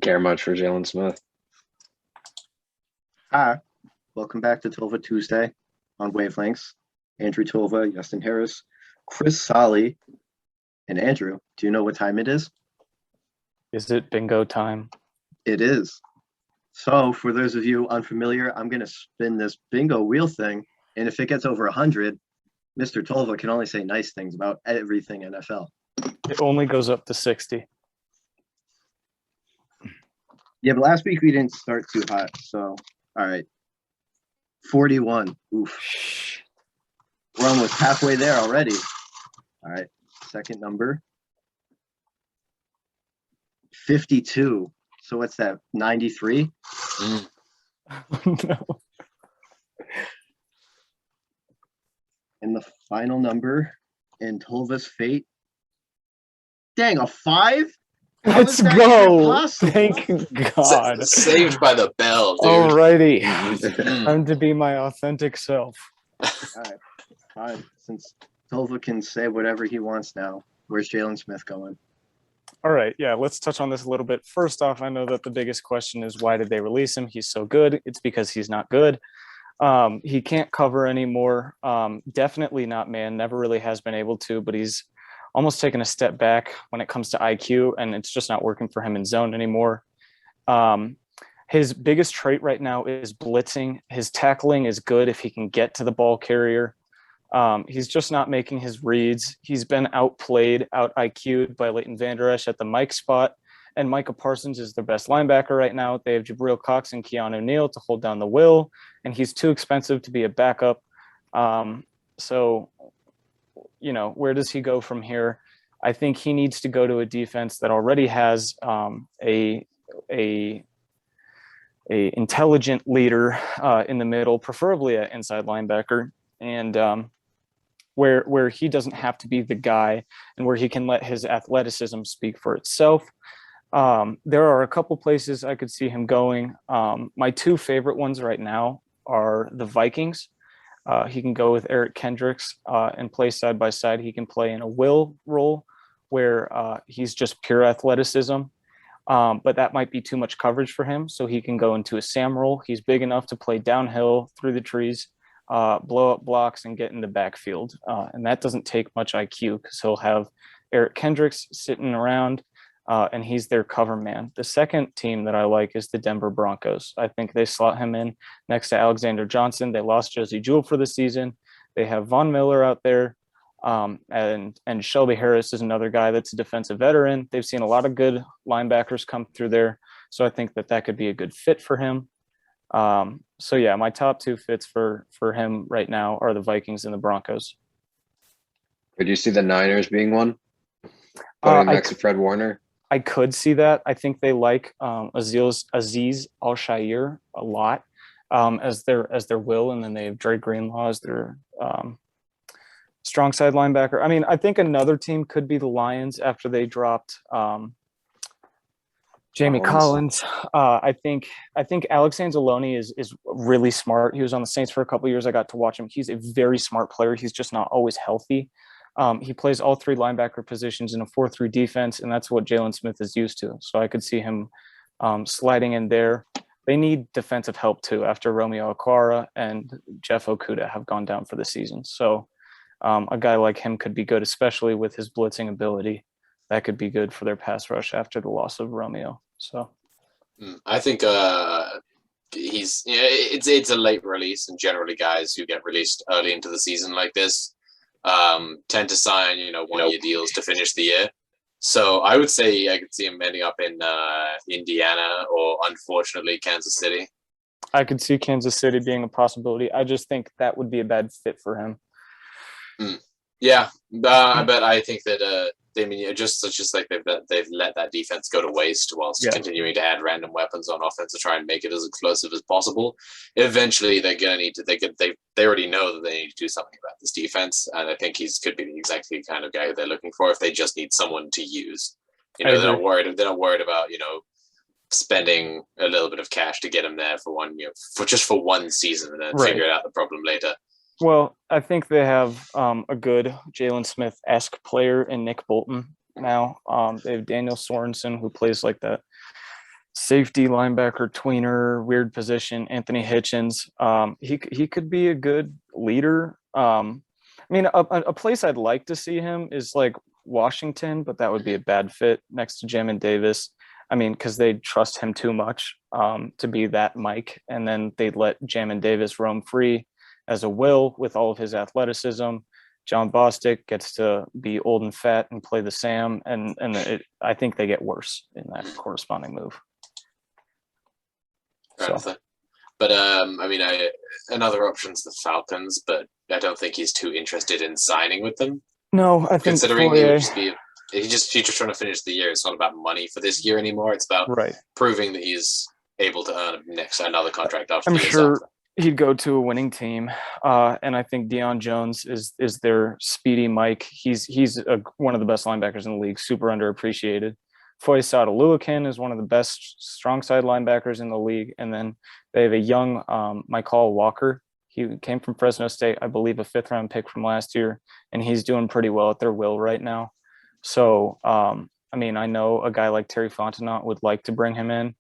Care much for Jaylon Smith. Hi, welcome back to Tolva Tuesday on Wavelengths. Andrew Tolva, Justin Harris, Chris Solly, and Andrew. Do you know what time it is? Is it bingo time? It is. So, for those of you unfamiliar, I'm going to spin this bingo wheel thing, and if it gets over 100, Mr. Tolva can only say nice things about everything NFL. It only goes up to 60. Yeah, but last week we didn't start too hot, so all right. 41. Oof. We're almost halfway there already. All right. Second number. 52. So what's that? 93? No. And the final number in Tolva's fate. Dang, a 5? How Let's is that go. even possible? Thank God. Saved by the bell, dude. Alrighty. Time to be my authentic self. All right. Fine. Since Tolva can say whatever he wants now, where's Jaylen Smith going? All right. Yeah, let's touch on this a little bit. First off, I know that the biggest question is why did they release him? He's so good. It's because he's not good. He can't cover anymore. Definitely not man. Never really has been able to, but he's almost taken a step back when it comes to IQ, and it's just not working for him in zone anymore. His biggest trait right now is blitzing. His tackling is good if he can get to the ball carrier. He's just not making his reads. He's been outplayed, out IQ'd by Leighton Vander Esch at the Mike spot, and Micah Parsons is their best linebacker right now. They have Jabril Cox and Keanu Neal to hold down the will, and he's too expensive to be a backup. So, you know, where does he go from here? I think he needs to go to a defense that already has a intelligent leader in the middle, preferably an inside linebacker, and where he doesn't have to be the guy and where he can let his athleticism speak for itself. There are a couple places I could see him going. My two favorite ones right now are the Vikings. He can go with Eric Kendricks and play side by side. He can play in a will role where he's just pure athleticism, but that might be too much coverage for him. So he can go into a Sam role. He's big enough to play downhill through the trees, blow up blocks, and get in the backfield. And that doesn't take much IQ because he'll have Eric Kendricks sitting around, and he's their cover man. The second team that I like is the Denver Broncos. I think they slot him in next to Alexander Johnson. They lost Josie Jewell for the season. They have Von Miller out there, and Shelby Harris is another guy that's a defensive veteran. They've seen a lot of good linebackers come through there, so I think that could be a good fit for him. So yeah, my top two fits for him right now are the Vikings and the Broncos. Could you see the Niners being one? Going next to Fred Warner? I could see that. I think they like Aziz Al-Shaair a lot as their will, and then they have Dre Greenlaw as their strong side linebacker. I mean, I think another team could be the Lions after they dropped Jamie Collins. I think Alex Anzalone is really smart. He was on the Saints for a couple of years. I got to watch him. He's a very smart player. He's just not always healthy. He plays all three linebacker positions in a 4-3 defense, and that's what Jaylen Smith is used to. So I could see him sliding in there. They need defensive help too after Romeo Okwara and Jeff Okudah have gone down for the season. So a guy like him could be good, especially with his blitzing ability. That could be good for their pass rush after the loss of Romeo. So I think it's a late release, and generally guys who get released early into the season like this tend to sign, one-year deals to finish the year. So I would say I could see him ending up in Indiana or, unfortunately, Kansas City. I could see Kansas City being a possibility. I just think that would be a bad fit for him. Yeah, but I think that just like they've let that defense go to waste whilst continuing to add random weapons on offense to try and make it as explosive as possible. Eventually, they're gonna need to. They already know that they need to do something about this defense, and I think could be exactly the kind of guy they're looking for if they just need someone to use. They're not worried about spending a little bit of cash to get him there for for one season and then figure out the problem later. Well, I think they have a good Jaylen Smith-esque player in Nick Bolton now. They have Daniel Sorensen, who plays like that safety, linebacker, tweener, weird position, Anthony Hitchens. He could be a good leader. I mean, a place I'd like to see him is like Washington, but that would be a bad fit next to Jamin Davis. I mean, because they trust him too much to be that Mike, and then they'd let Jamin Davis roam free as a will with all of his athleticism. John Bostic gets to be old and fat and play the Sam, and I think they get worse in that corresponding move. So. But I mean, another option's the Falcons, but I don't think he's too interested in signing with them. No, I think considering he would just be he's just trying to finish the year. It's not about money for this year anymore. It's about proving that he's able to earn another contract after. I'm sure he'd go to a winning team, and I think Deion Jones is their speedy Mike. He's one of the best linebackers in the league, super underappreciated. Foyesade Aluakin is one of the best strong side linebackers in the league, and then they have a young Michael Walker. He came from Fresno State, I believe, a 5th round pick from last year, and he's doing pretty well at their will right now. So, I mean, I know a guy like Terry Fontenot would like to bring him in,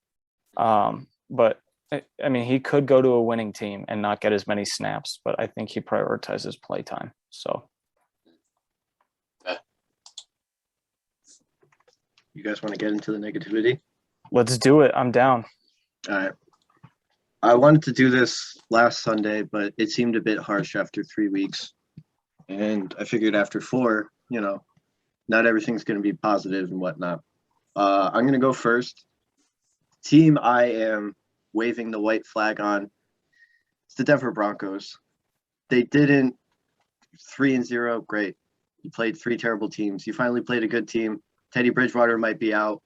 but I mean, he could go to a winning team and not get as many snaps, but I think he prioritizes play time. So, you guys want to get into the negativity? Let's do it. I'm down. All right. I wanted to do this last Sunday, but it seemed a bit harsh after 3 weeks. And I figured after 4, not everything's going to be positive and whatnot. I'm going to go first. Team I am waving the white flag on. It's the Denver Broncos. They didn't 3-0. Great. You played 3 terrible teams. You finally played a good team. Teddy Bridgewater might be out.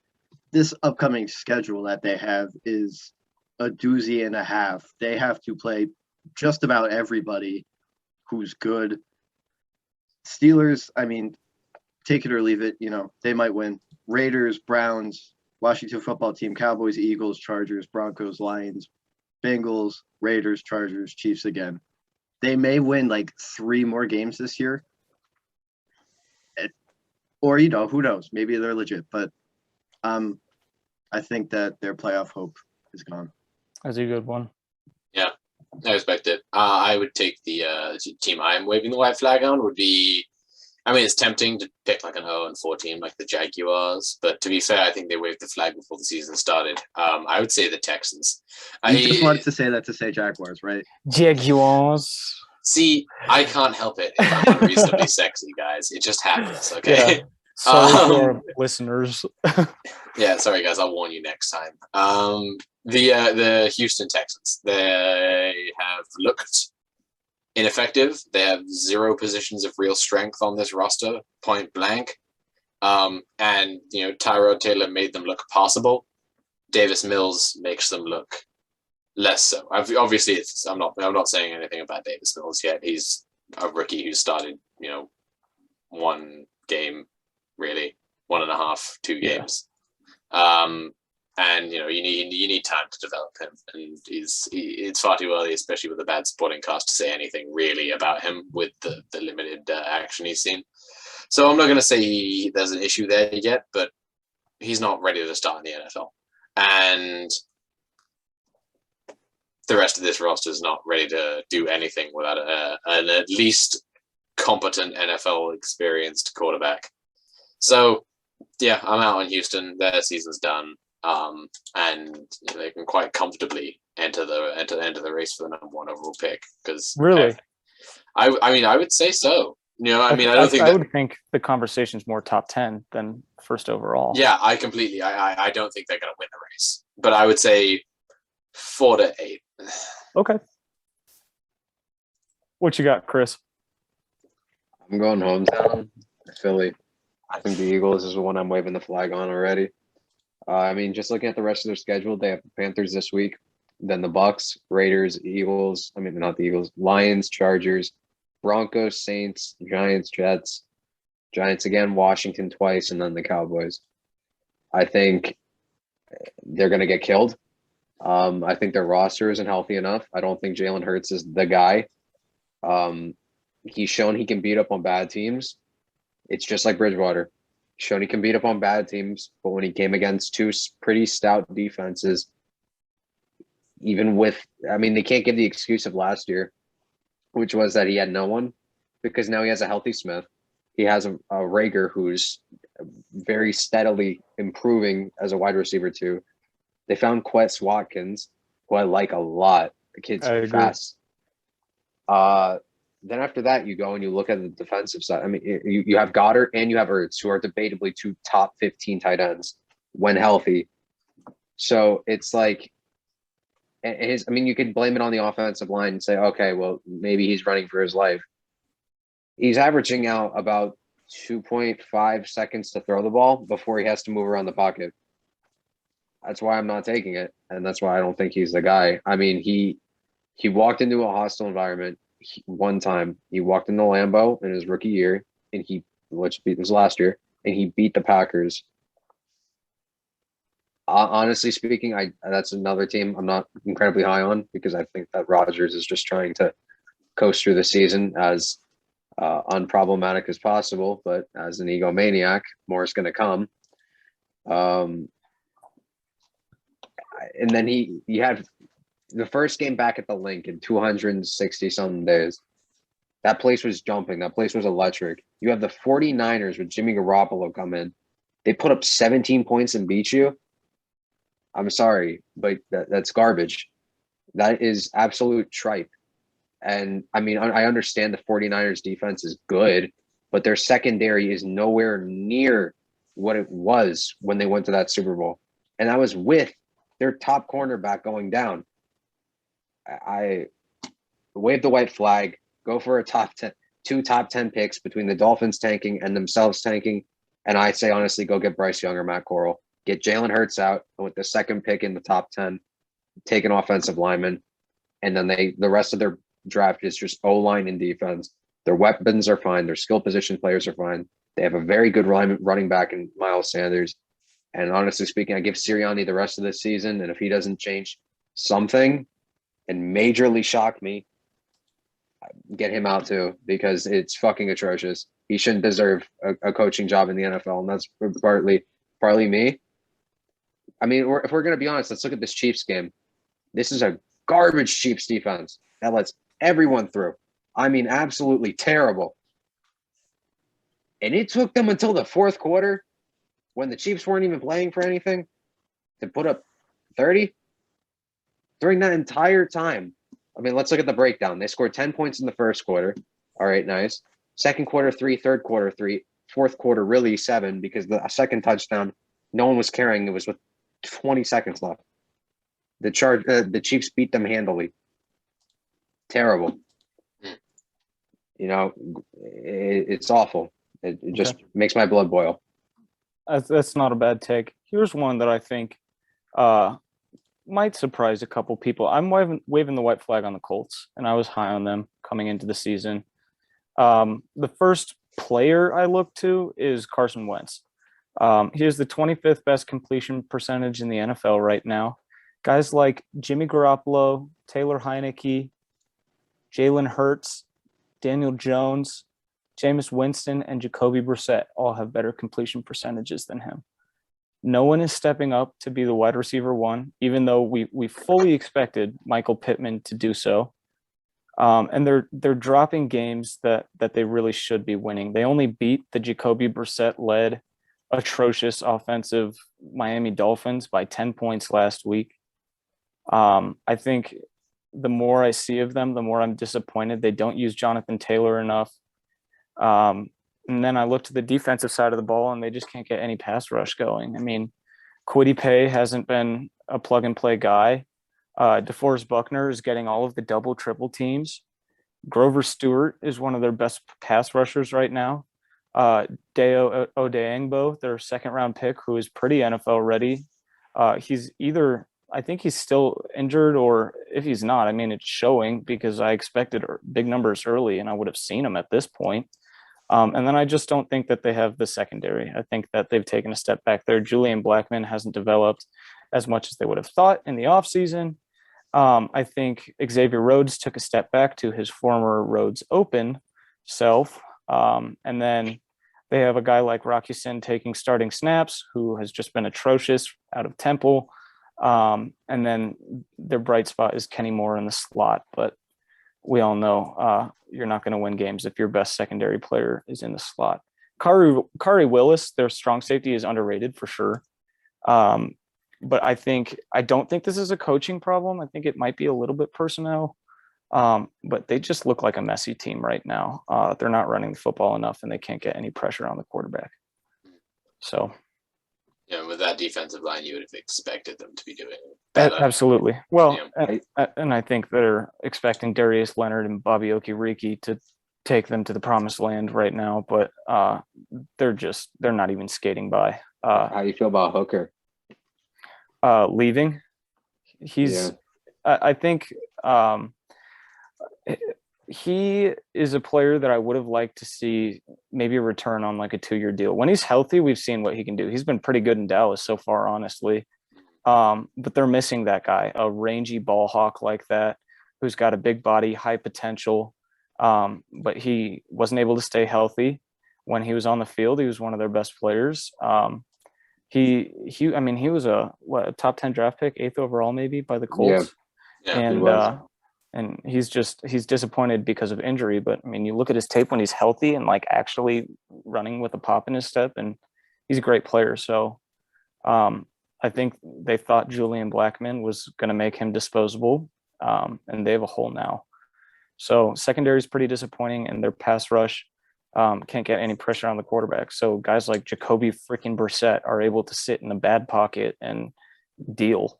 This upcoming schedule that they have is a doozy and a half. They have to play just about everybody who's good. Steelers, I mean, take it or leave it. They might win. Raiders, Browns, Washington football team, Cowboys, Eagles, Chargers, Broncos, Lions, Bengals, Raiders, Chargers, Chiefs again. They may win like 3 more games this year. Or, who knows? Maybe they're legit. But I think that their playoff hope is gone. That's a good one. Yeah, I respect it. I would take the team I'm waving the white flag on would be, I mean, it's tempting to pick like an 0-4 team like the Jaguars, but to be fair, I think they waved the flag before the season started. I would say the Texans. You just wanted to say that to say Jaguars, right? Jaguars. See, I can't help it if I'm unreasonably sexy, guys. It just happens, okay? Yeah. Sorry to our listeners. Yeah, sorry guys, I'll warn you next time. The Houston Texans, they have looked ineffective. They have 0 positions of real strength on this roster, point blank. And Tyrod Taylor made them look passable. Davis Mills makes them look less so. Obviously, I'm not saying anything about Davis Mills yet. He's a rookie who started, 1 game, really 1.5, 2 games. And you need time to develop him, and it's far too early, especially with a bad supporting cast, to say anything really about him with the limited action he's seen. So I'm not going to say there's an issue there yet, but he's not ready to start in the NFL, and the rest of this roster is not ready to do anything without an at least competent NFL experienced quarterback. So yeah, I'm out on Houston. Their season's done. And they can quite comfortably enter the race for the number 1 overall pick. Because really, I mean, I would say so. I would think the conversation's more top 10 than first overall. Yeah, I completely. I don't think they're going to win the race, but I would say 4 to 8. Okay. What you got, Chris? I'm going hometown, Philly. I think the Eagles is the one I'm waving the flag on already. I mean, just looking at the rest of their schedule, they have the Panthers this week, then the Bucks, Raiders, Eagles. I mean, not the Eagles, Lions, Chargers, Broncos, Saints, Giants, Jets, Giants again, Washington twice, and then the Cowboys. I think they're going to get killed. I think their roster isn't healthy enough. I don't think Jalen Hurts is the guy. He's shown he can beat up on bad teams. It's just like Bridgewater. shown he can beat up on bad teams, but when he came against two pretty stout defenses, even with, I mean, they can't give the excuse of last year, which was that he had no one, because now he has a healthy Smith. He has a Rager who's very steadily improving as a wide receiver too. They found Quest Watkins, who I like a lot. The kid's I agree. fast. Then after that, you go and you look at the defensive side. I mean, you have Goddard and you have Ertz, who are debatably two top 15 tight ends when healthy. So it's like, I mean, you could blame it on the offensive line and say, okay, well, maybe he's running for his life. He's averaging out about 2.5 seconds to throw the ball before he has to move around the pocket. That's why I'm not taking it, and that's why I don't think he's the guy. I mean, he walked into a hostile environment one time. He walked into Lambeau in his rookie year, and which was last year, and he beat the Packers. Honestly speaking, that's another team I'm not incredibly high on, because I think that Rodgers is just trying to coast through the season as unproblematic as possible, but as an egomaniac, more is going to come. And then he had the first game back at the Link in 260 something days. That place was jumping. That place was electric. You have the 49ers with Jimmy Garoppolo come in. They put up 17 points and beat you. I'm sorry, but that's garbage. That is absolute tripe. And I mean, I understand the 49ers defense is good, but their secondary is nowhere near what it was when they went to that Super Bowl. And that was with their top cornerback going down. I wave the white flag, go for two top 10 picks between the Dolphins tanking and themselves tanking. And I say, honestly, go get Bryce Young or Matt Corral. Get Jalen Hurts out, and with the second pick in the top 10, take an offensive lineman. And then the rest of their draft is just O-line and defense. Their weapons are fine. Their skill position players are fine. They have a very good running back in Miles Sanders. And honestly speaking, I give Sirianni the rest of this season. And if he doesn't change something and majorly shock me, get him out too, because it's fucking atrocious. He shouldn't deserve a coaching job in the NFL. And that's partly me. I mean, if we're going to be honest, let's look at this Chiefs game. This is a garbage Chiefs defense that lets everyone through. I mean, absolutely terrible. And it took them until the fourth quarter, when the Chiefs weren't even playing for anything, to put up 30. During that entire time, I mean, let's look at the breakdown. They scored 10 points in the first quarter. All right, nice. Second quarter, 3. Third quarter, 3. Fourth quarter, really 7, because the second touchdown, no one was carrying. It was with 20 seconds left. The Chiefs beat them handily. Terrible. You know, it's awful. It just makes my blood boil. That's not a bad take. Here's one that I think might surprise a couple people. I'm waving the white flag on the Colts, and I was high on them coming into the season. The first player I look to is Carson Wentz. He has the 25th best completion percentage in the NFL right now. Guys like Jimmy Garoppolo, Taylor Heineke, Jalen Hurts, Daniel Jones, Jameis Winston, and Jacoby Brissett all have better completion percentages than him. No one is stepping up to be the wide receiver one, even though we fully expected Michael Pittman to do so. And they're dropping games that they really should be winning. They only beat the Jacoby Brissett-led atrocious offensive Miami Dolphins by 10 points last week. I think the more I see of them, the more I'm disappointed. They don't use Jonathan Taylor enough. And then I look to the defensive side of the ball, and they just can't get any pass rush going. I mean, Kwity Paye hasn't been a plug-and-play guy. DeForest Buckner is getting all of the double, triple teams. Grover Stewart is one of their best pass rushers right now. Deo Odeangbo, their second-round pick, who is pretty NFL ready. He's either – I think he's still injured, or if he's not, I mean, it's showing, because I expected big numbers early, and I would have seen him at this point. And then I just don't think that they have the secondary. I think that they've taken a step back there. Julian Blackmon hasn't developed as much as they would have thought in the offseason. I think Xavier Rhodes took a step back to his former Rhodes Open self. And then They have a guy like Rakusin taking starting snaps, who has just been atrocious out of Temple. And then their bright spot is Kenny Moore in the slot. But we all know you're not going to win games if your best secondary player is in the slot. Kari Willis, their strong safety, is underrated for sure. But I don't think this is a coaching problem. I think it might be a little bit personnel. But they just look like a messy team right now. They're not running the football enough, and they can't get any pressure on the quarterback. So, yeah, with that defensive line, you would have expected them to be doing better. Absolutely. Well, Yeah. and I think they're expecting Darius Leonard and Bobby Okereke to take them to the promised land right now, but they're not even skating by. How do you feel about Hooker? Leaving. I think he is a player that I would have liked to see maybe a return on like a 2-year deal. When he's healthy, we've seen what he can do. He's been pretty good in Dallas so far, honestly. But they're missing that guy, a rangy ball hawk like that, who's got a big body, high potential. But he wasn't able to stay healthy when he was on the field. He was one of their best players. He was a top 10 draft pick, 8th overall maybe by the Colts. Yeah. And he's disappointed because of injury. But I mean, you look at his tape when he's healthy and like actually running with a pop in his step, and he's a great player. So I think they thought Julian Blackmon was going to make him disposable, and they have a hole now. So secondary is pretty disappointing, and their pass rush can't get any pressure on the quarterback. So guys like Jacoby freaking Brissett are able to sit in a bad pocket and deal.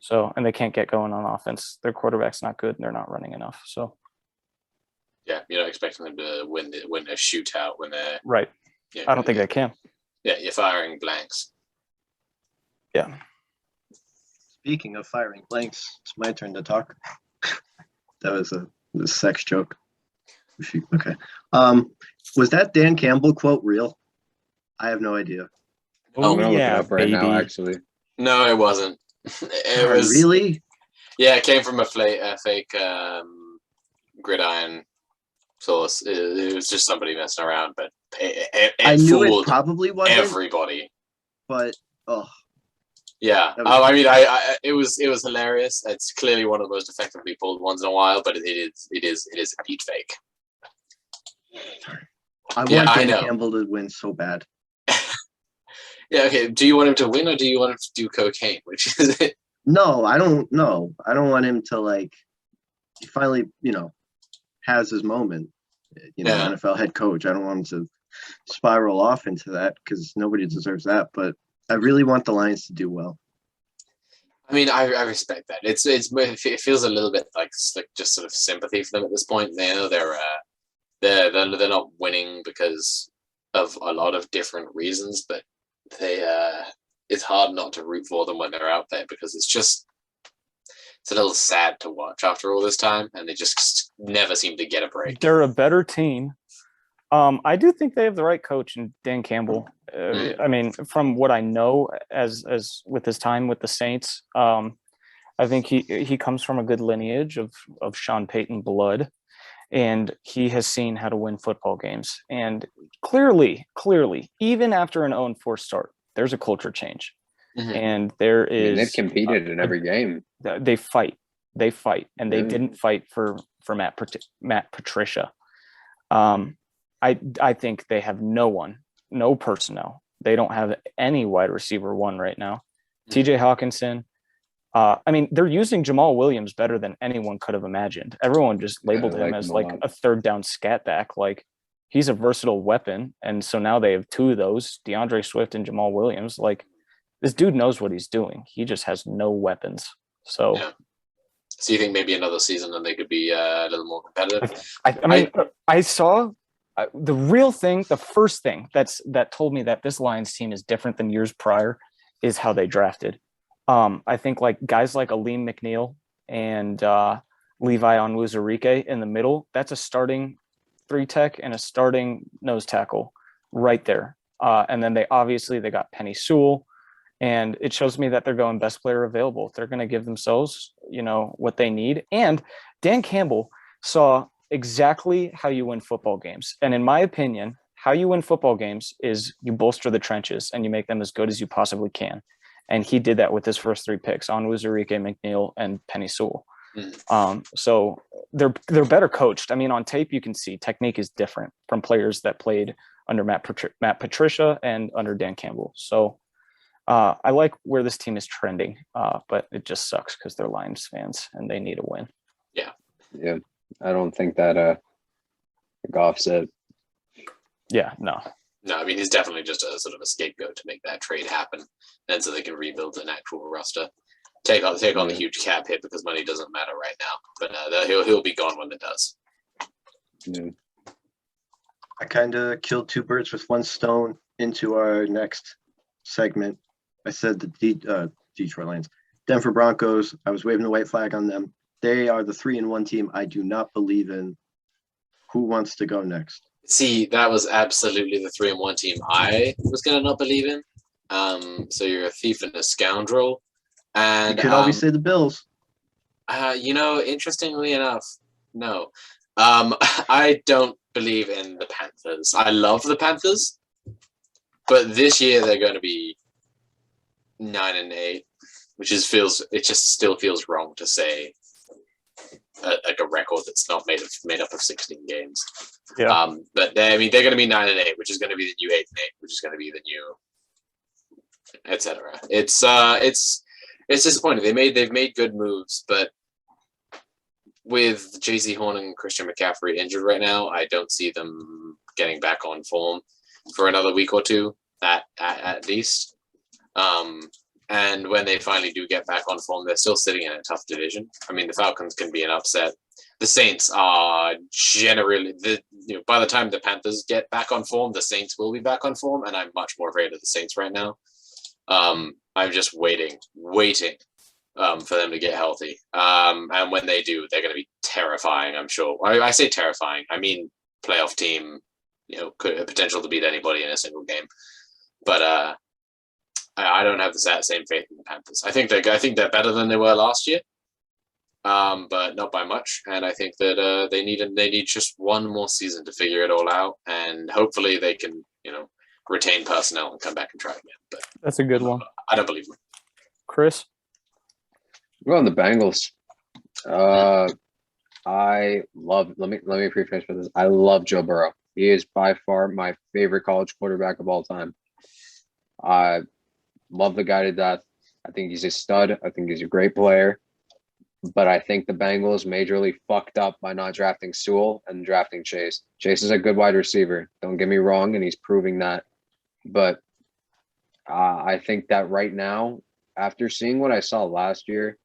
So, and they can't get going on offense. Their quarterback's not good, and they're not running enough. So, yeah, you're not expecting them to win a shootout when they're right. Yeah, I don't think they can. Yeah, you're firing blanks. Yeah. Speaking of firing blanks, it's my turn to talk. That was a sex joke. Okay. Was that Dan Campbell quote real? I have no idea. Oh, I'm gonna look it yeah, up right now, baby. actually. No, it wasn't. It was Really? Yeah, it came from a fake gridiron source. It was just somebody messing around, but it I knew fooled it probably wasn't, everybody. but Yeah. That was- I mean, it was hilarious. It's clearly one of the most effectively pulled ones in a while, but it is a deep fake. I Yeah, want I Dan know. Campbell to win so bad. Yeah. Okay. Do you want him to win, or do you want him to do cocaine? Which is it? No, I don't know. I don't want him to like. He finally, has his moment. Yeah. NFL head coach. I don't want him to spiral off into that because nobody deserves that. But I really want the Lions to do well. I mean, I respect that. It feels a little bit like just sort of sympathy for them at this point. They know they're not winning because of a lot of different reasons, but it's hard not to root for them when they're out there because it's a little sad to watch after all this time, and they just never seem to get a break. They're a better team. I do think they have the right coach in Dan Campbell. I mean, from what I know, as with his time with the Saints, I think he comes from a good lineage of Sean Payton blood, and he has seen how to win football games. And clearly, even after an 0-4 start, there's a culture change, and there is. They've competed in every game. They fight, and they didn't fight for Matt Patricia. I think they have no personnel. They don't have any wide receiver one right now. TJ Hawkinson. I mean, they're using Jamal Williams better than anyone could have imagined. Everyone just labeled him as like a third down scat back. Like, he's a versatile weapon. And so now they have two of those, DeAndre Swift and Jamal Williams. Like, this dude knows what he's doing. He just has no weapons. So, yeah. So you think maybe another season and they could be a little more competitive? I saw the real thing. The first thing that told me that this Lions team is different than years prior is how they drafted. I think like guys like Aleem McNeil and Levi Onwuzurike in the middle, that's a starting 3-tech and a starting nose tackle right there. And then they got Penny Sewell, and it shows me that they're going best player available. They're going to give themselves, what they need. And Dan Campbell saw exactly how you win football games. And in my opinion, how you win football games is you bolster the trenches and you make them as good as you possibly can. And he did that with his first 3 picks on Wuzurike, McNeil, and Penny Sewell. So they're better coached. I mean, on tape, you can see technique is different from players that played under Matt Patricia and under Dan Campbell. So I like where this team is trending, but it just sucks because they're Lions fans and they need a win. Yeah. I don't think that Goff's it. Yeah, no. No, I mean, he's definitely just a sort of a scapegoat to make that trade happen, and so they can rebuild an actual roster. Take on the huge cap hit because money doesn't matter right now, but he'll be gone when it does. Yeah. I kind of killed 2 birds with 1 stone into our next segment. I said the Detroit Lions, Denver Broncos. I was waving the white flag on them. They are the 3-1 team I do not believe in. Who wants to go next? See, that was absolutely the 3-1 team I was gonna not believe in. So you're a thief and a scoundrel. And You could always say the Bills. Interestingly enough, no. I don't believe in the Panthers. I love the Panthers, but this year they're going to be 9-8, which just still feels wrong to say like a record that's not made up of 16 games. Yeah. But they're going to be 9-8, which is going to be the new 8-8, which is going to be the new, etc. It's disappointing. They've made good moves, but with JC Horn and Christian McCaffrey injured right now, I don't see them getting back on form for another week or 2 at least. And when they finally do get back on form, they're still sitting in a tough division. I mean, the Falcons can be an upset. The Saints are generally by the time the Panthers get back on form, the Saints will be back on form, and I'm much more afraid of the Saints right now. I'm just waiting for them to get healthy. And when they do, they're going to be terrifying, I'm sure. I say terrifying. I mean playoff team, could have potential to beat anybody in a single game. But I don't have the same faith in the Panthers. I think they're better than they were last year, but not by much. And I think that they need just one more season to figure it all out, and hopefully they can retain personnel and come back and try again. But That's a good one. I don't believe them. Chris? We're on the Bengals. Let me preface with this. I love Joe Burrow. He is by far my favorite college quarterback of all time. I love the guy to death. I think he's a stud. I think he's a great player. But I think the Bengals majorly fucked up by not drafting Sewell and drafting Chase. Chase is a good wide receiver. Don't get me wrong, and he's proving that. But I think that right now, after seeing what I saw last year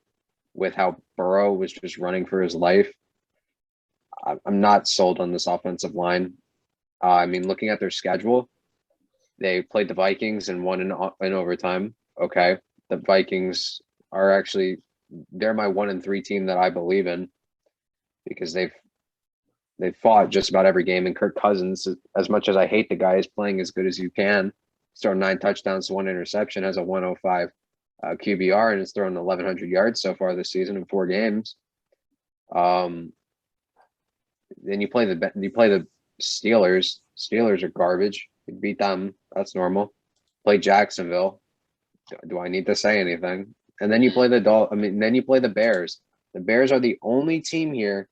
with how Burrow was just running for his life, I'm not sold on this offensive line. I mean, looking at their schedule, they played the Vikings and won in overtime. Okay. The Vikings are actually, they're my 1-3 team that I believe in, because they've fought just about every game. And Kirk Cousins, as much as I hate the guy, is playing as good as you can. He's thrown 9 touchdowns to 1 interception, has a 105 QBR, and has thrown 1,100 yards so far this season in 4 games. Then you play the Steelers. Steelers are garbage. You beat them. That's normal. Play Jacksonville. Do I need to say anything? And then you play then you play the Bears. The Bears are the only team here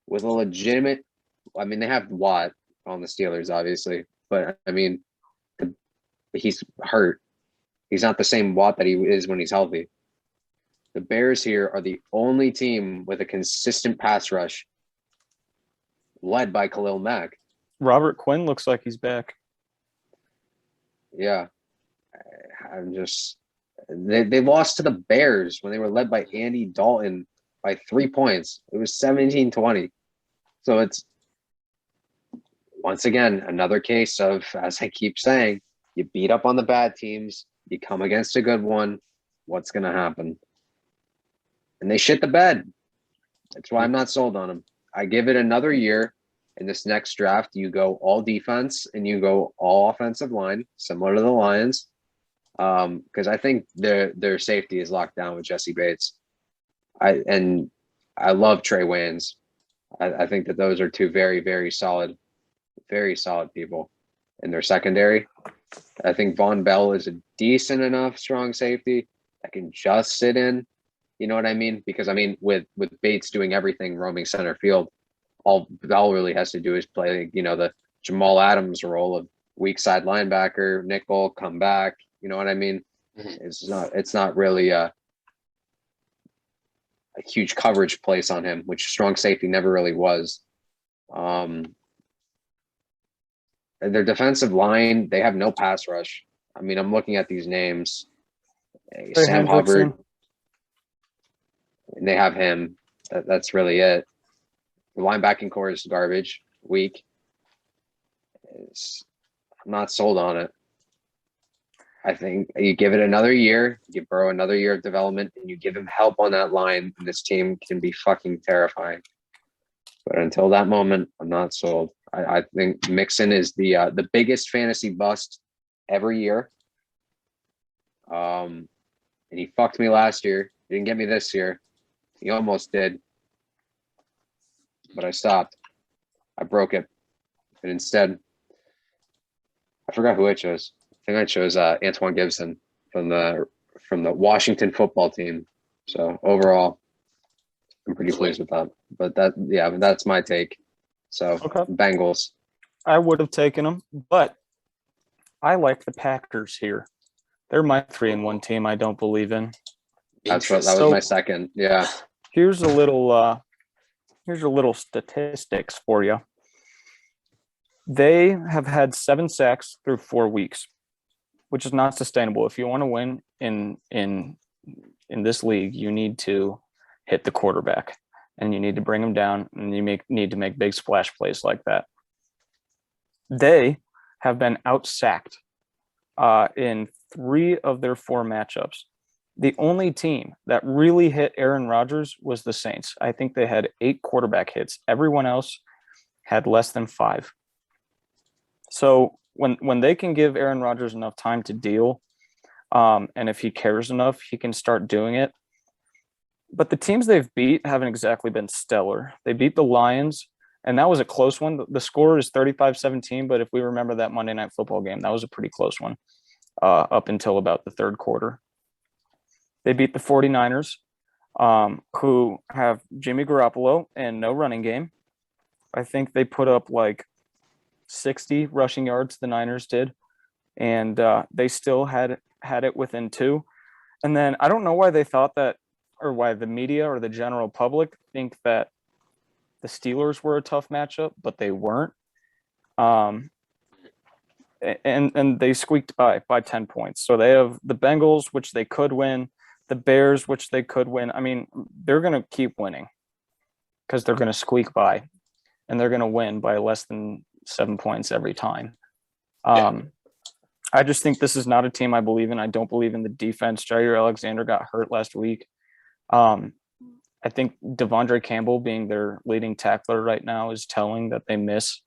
with a legitimate. I mean, they have Watt on the Steelers, obviously, but I mean, he's hurt. He's not the same Watt that he is when he's healthy. The Bears here are the only team with a consistent pass rush, led by Khalil Mack. Robert Quinn looks like he's back. Yeah. They lost to the Bears when they were led by Andy Dalton by 3 points. It was 17-20. So it's, once again, another case of, as I keep saying, you beat up on the bad teams, you come against a good one, what's going to happen? And they shit the bed. That's why I'm not sold on them. I give it another year. In this next draft, you go all defense and you go all offensive line, similar to the Lions, because I think their safety is locked down with Jesse Bates. I love Trey Waynes. I think that those are 2 very, very solid people. in their secondary. I think Von Bell is a decent enough strong safety that can just sit in. You know what I mean? Because I mean, with Bates doing everything, roaming center field, all Bell really has to do is play, the Jamal Adams role of weak side linebacker, nickel, come back. You know what I mean? It's not really a huge coverage place on him, which strong safety never really was. Their defensive line, they have no pass rush. I mean, I'm looking at these names. Sam Hubbard, and they have him. That's really it. The linebacking core is garbage, weak. I'm not sold on it. I think you give it another year, you give Burrow another year of development, and you give him help on that line, and this team can be fucking terrifying. But until that moment, I'm not sold. I think Mixon is the biggest fantasy bust every year. And he fucked me last year. He didn't get me this year. He almost did. But I stopped. I broke it. And instead, I forgot who I chose. I think I chose Antoine Gibson from the Washington football team. So overall, I'm pretty pleased with that. But that's my take. So Okay. Bengals. I would have taken them, but I like the Packers here. They're my 3-1 team. I don't believe in. That was my second. Yeah. Here's a little statistics for you. They have had 7 sacks through 4 weeks, which is not sustainable. If you want to win in this league, you need to hit the quarterback and you need to bring him down, and you need to make big splash plays like that. They have been out-sacked in 3 of their 4 matchups. The only team that really hit Aaron Rodgers was the Saints. I think they had 8 quarterback hits. Everyone else had less than 5. So when they can give Aaron Rodgers enough time to deal, and if he cares enough, he can start doing it. But the teams they've beat haven't exactly been stellar. They beat the Lions, and that was a close one. The score is 35-17, but if we remember that Monday Night Football game, that was a pretty close one up until about the third quarter. They beat the 49ers, who have Jimmy Garoppolo and no running game. I think they put up like 60 rushing yards, the Niners did, and they still had it within 2. And then I don't know why they thought that, or why the media or the general public think that the Steelers were a tough matchup, but they weren't. And they squeaked by 10 points. So they have the Bengals, which they could win, the Bears, which they could win. I mean, they're going to keep winning because they're going to squeak by, and they're going to win by less than 7 points every time. I just think this is not a team I believe in. I don't believe in the defense. Jair Alexander got hurt last week. I think Devondre Campbell being their leading tackler right now is telling that they miss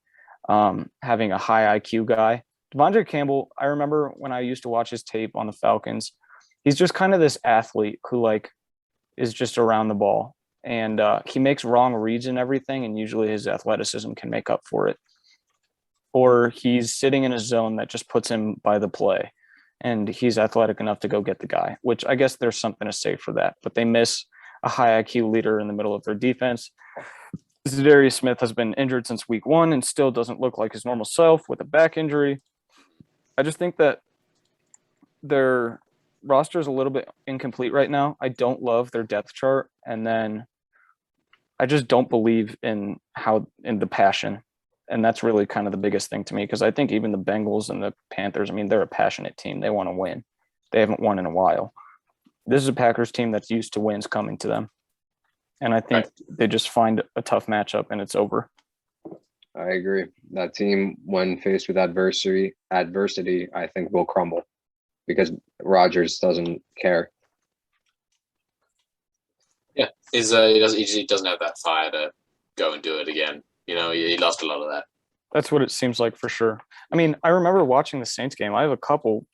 having a high IQ guy. Devondre Campbell, I remember when I used to watch his tape on the Falcons, he's just kind of this athlete who is just around the ball, and he makes wrong reads and everything, and usually his athleticism can make up for it. Or he's sitting in a zone that just puts him by the play, and he's athletic enough to go get the guy, which I guess there's something to say for that. But they miss a high IQ leader in the middle of their defense. Zadarius Smith has been injured since week 1 and still doesn't look like his normal self with a back injury. I just think that their roster is a little bit incomplete right now. I don't love their depth chart, and then I just don't believe in the passion. And that's really kind of the biggest thing to me, because I think even the Bengals and the Panthers, I mean, they're a passionate team. They want to win. They haven't won in a while. This is a Packers team that's used to wins coming to them. And I think they just find a tough matchup and it's over. I agree. That team, when faced with adversity, I think will crumble because Rodgers doesn't care. Yeah, he doesn't have that fire to go and do it again. You know, he lost a lot of that. That's what it seems like for sure. I mean, I remember watching the Saints game. I have a couple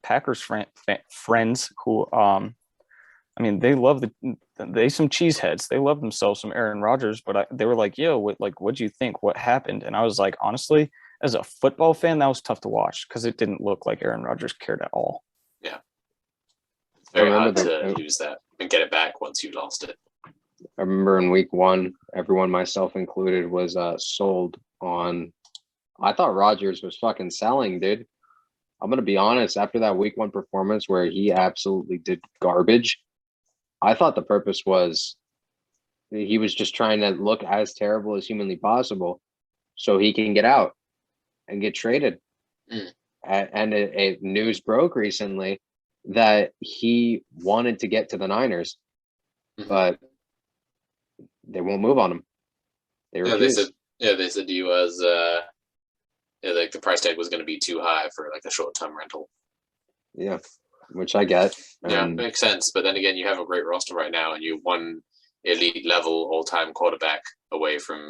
Packers friends who, I mean, they love they some cheeseheads. They love themselves some Aaron Rodgers, but they were like, "Yo, what'd you think? What happened?" And I was like, honestly, as a football fan, that was tough to watch because it didn't look like Aaron Rodgers cared at all. Yeah. It's very hard remember to lose that and get it back once you lost it. I remember in week 1, everyone, myself included, was sold on. I thought Rodgers was fucking selling, dude. I'm gonna be honest. After that week 1 performance where he absolutely did garbage, I thought the purpose was he was just trying to look as terrible as humanly possible, so he can get out and get traded. And a news broke recently that he wanted to get to the Niners, but they won't move on him. They refuse. They said he was like the price tag was going to be too high for like a short-term rental. Yeah, which I get. Yeah, makes sense. But then again, you have a great roster right now, and you one elite level all-time quarterback away from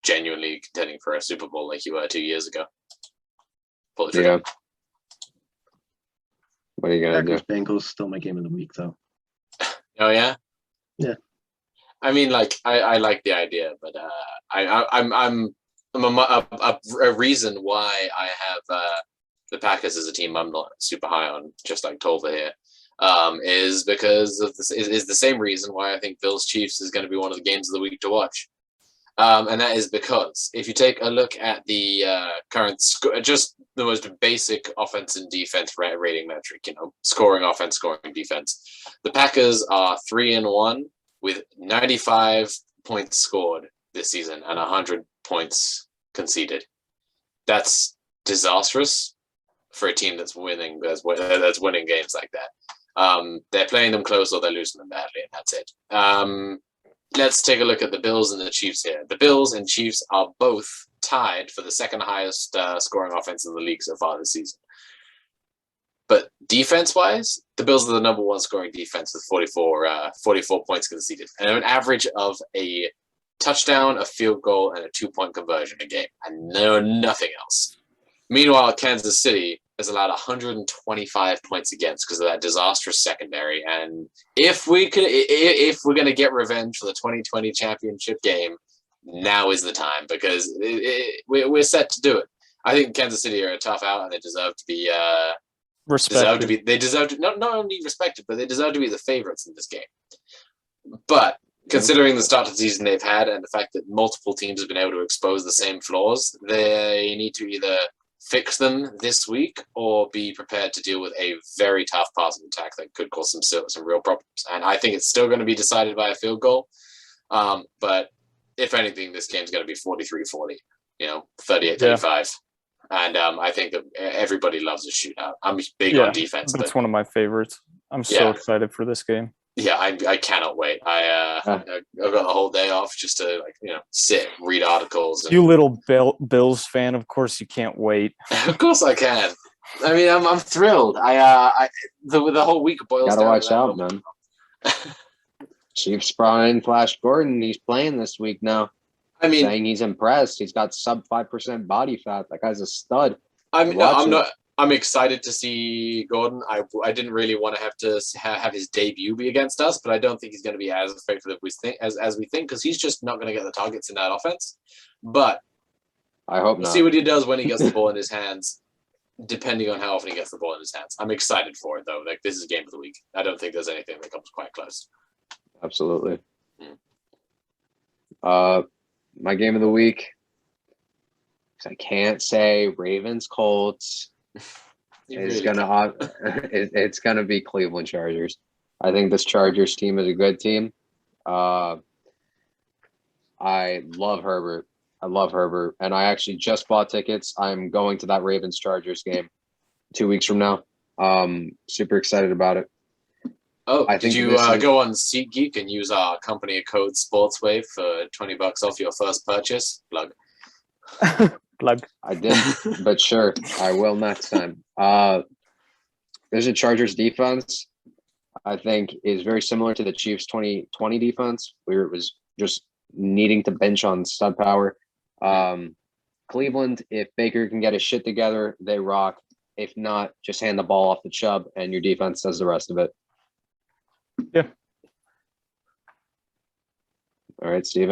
genuinely contending for a Super Bowl like you were 2 years ago. Yeah. What are you gonna Packers do? Bengals still my game of the week though. Oh yeah. Yeah. I mean, like I like the idea, but I'm a reason why I have the Packers as a team I'm not super high on, just like Tolva here, is because of this is the same reason why I think Bills Chiefs is going to be one of the games of the week to watch. And that is because if you take a look at the current just the most basic offense and defense rating metric, scoring offense, scoring defense, the Packers are 3-1 with 95 points scored this season and 100 points conceded. That's disastrous for a team that's winning games like that. They're playing them close or they're losing them badly, and that's it. Let's take a look at the Bills and the Chiefs here. The Bills and Chiefs are both tied for the second highest scoring offense in the league so far this season. But defense-wise, the Bills are the number 1 scoring defense with 44 points conceded, and an average of a touchdown, a field goal, and a 2-point conversion a game, and nothing else. Meanwhile, Kansas City has allowed 125 points against because of that disastrous secondary. And if we're going to get revenge for the 2020 championship game, now is the time, because we're set to do it. I think Kansas City are a tough out, and they deserve to be respected. They deserve to not only respected, but they deserve to be the favorites in this game. But considering the start of the season they've had and the fact that multiple teams have been able to expose the same flaws, they need to either fix them this week or be prepared to deal with a very tough passing attack that could cause some real problems. And I think it's still going to be decided by a field goal. But if anything, this game's going to be 43-40, 38-35. And I think that everybody loves a shootout. I'm big on defense. But it's one of my favorites. I'm so excited for this game. Yeah, I cannot wait. I've got the whole day off just to sit, read articles. You little Bills fan, of course you can't wait. Of course I can. I mean, I'm thrilled. The whole week boils down. Gotta watch out, man. Chiefs brought in Flash Gordon. He's playing this week now. I mean, saying he's impressed. He's got sub 5% body fat. That guy's a stud. I'm excited to see Gordon. I didn't really want to have his debut be against us, but I don't think he's going to be as effective as we think, because he's just not going to get the targets in that offense. But I hope we'll not. see what he does when he gets the ball in his hands, depending on how often he gets the ball in his hands. I'm excited for it, though. Like, this is game of the week. I don't think there's anything that comes quite close. Absolutely. My game of the week, I can't say Ravens Colts. It's gonna be Cleveland Chargers. I think this Chargers team is a good team. I love Herbert. And I actually just bought tickets. I'm going to that Ravens Chargers game 2 weeks from now. Super excited about it. Oh, did you go on SeatGeek and use our company code SportsWave for $20 off your first purchase? Plug. Plug. I didn't, but sure, I will next time. There's a Chargers defense I think is very similar to the Chiefs 2020 defense, where it was just needing to bench on stud power. Cleveland, if Baker can get his shit together, they rock. If not, just hand the ball off to Chubb and your defense does the rest of it. Yeah. All right, Steven.